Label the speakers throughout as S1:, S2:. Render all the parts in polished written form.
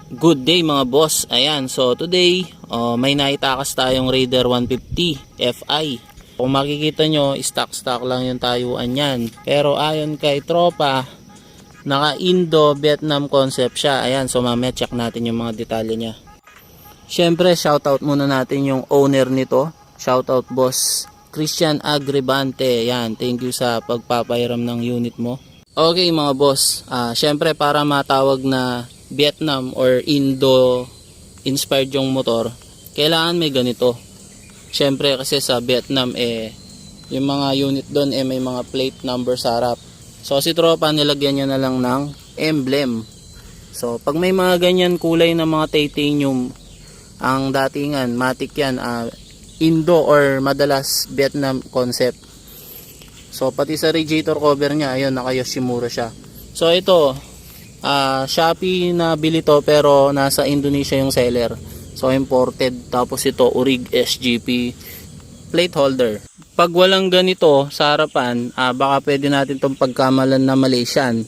S1: Good day mga boss. Ayan, so today may naitakas tayong Raider 150 Fi. Kung makikita nyo, stock lang yung tayuan yan. Pero ayon kay tropa, naka Indo Vietnam concept siya. Ayan, so mamaya check natin yung mga detalye niya. Syempre shoutout muna natin yung owner nito. Shoutout boss Christian Agribante. Ayan, thank you sa pagpapairam ng unit mo. Okay mga boss, syempre para matawag na Vietnam or Indo inspired yung motor, kailangan may ganito. Syempre kasi sa Vietnam yung mga unit doon may mga plate number sa harap. So si tropa nilagyan niya na lang ng emblem. So pag may mga ganyan kulay na mga titanium ang datingan, matik yan, Indo or madalas Vietnam concept. So pati sa radiator cover niya, ayun, naka Yoshimura siya. So ito Shopee na bili to pero nasa Indonesia yung seller. So imported. Tapos ito Urig SGP plate holder. Pag walang ganito sa harapan, baka pwede natin tong pagkamalan na Malaysian.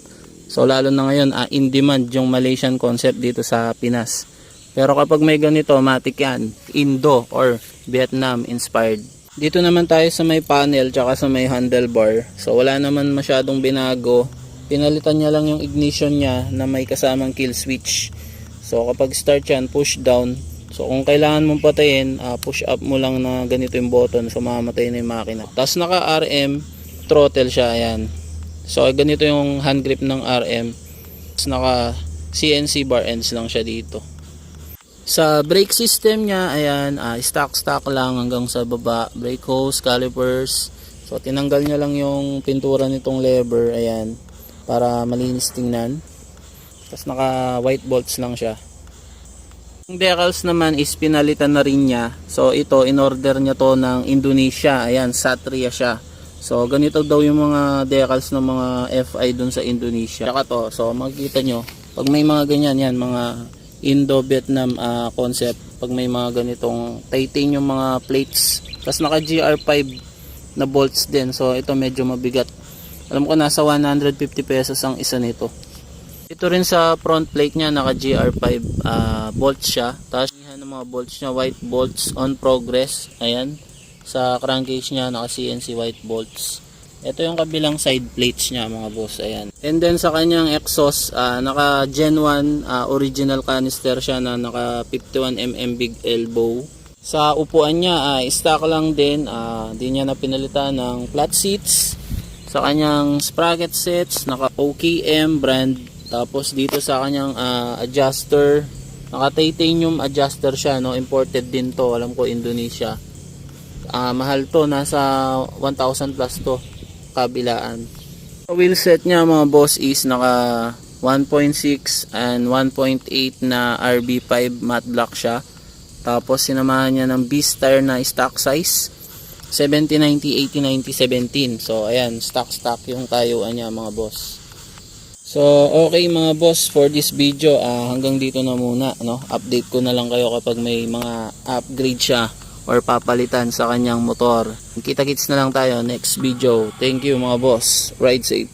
S1: So lalo na ngayon in demand yung Malaysian concept dito sa Pinas. Pero kapag may ganito, matik yan, Indo or Vietnam inspired. Dito naman tayo sa may panel tsaka sa may handlebar. So wala naman masyadong binago. Pinalitan niya lang yung ignition niya na may kasamang kill switch. So kapag start yan, push down. So kung kailangan mong patayin, push up mo lang na ganito yung button. So mamamatay na yung makina. Tapos naka RM throttle siya. Ayan. So ganito yung hand grip ng RM. Tapos naka CNC bar ends lang siya dito. Sa brake system niya, ayan, stock lang hanggang sa baba. Brake hose, calipers. So tinanggal niya lang yung pintura nitong lever, ayan, para malinis tingnan. Tapos naka white bolts lang siya. Yung decals naman is pinalitan na rin niya. So ito, in order niya to ng Indonesia. Ayan, Satria siya. So ganito daw yung mga decals ng mga FI dun sa Indonesia. Saka to, so makikita nyo, pag may mga ganyan, yan, mga Indo-Vietnam concept, pag may mga ganitong titanium mga plates. Tapos naka GR5 na bolts din. So ito medyo mabigat. Alam ko nasa 150 pesos ang isa nito. Ito rin sa front plate niya, naka GR5 bolts siya. Tapos ng mga bolts niya, white bolts on progress. Ayan. Sa crankcase niya, naka CNC white bolts. Ito yung kabilang side plates niya mga boss. Ayan. And then sa kanyang exhaust, naka Gen 1 original canister siya na naka 51mm big elbow. Sa upuan niya, stock lang din. Di niya na pinalitan ng flat seats. Sa kanyang sprocket sets, naka OKM brand. Tapos dito sa kanyang adjuster, naka titanium adjuster siya, no? Imported din to, alam ko Indonesia. Mahal to, nasa 1,000 plus to kabilaan. Wheel set niya mga boss is naka 1.6 and 1.8 na RB5 matte black siya. Tapos sinamahan niya ng beast tire na stock size 70-90, 80-90, 17. So ayan, stock yung tayuan niya mga boss. So okay mga boss, for this video hanggang dito na muna, no? Update ko na lang kayo kapag may mga upgrade siya or papalitan sa kanyang motor. Kita-kits na lang tayo next video. Thank you mga boss. Ride safe.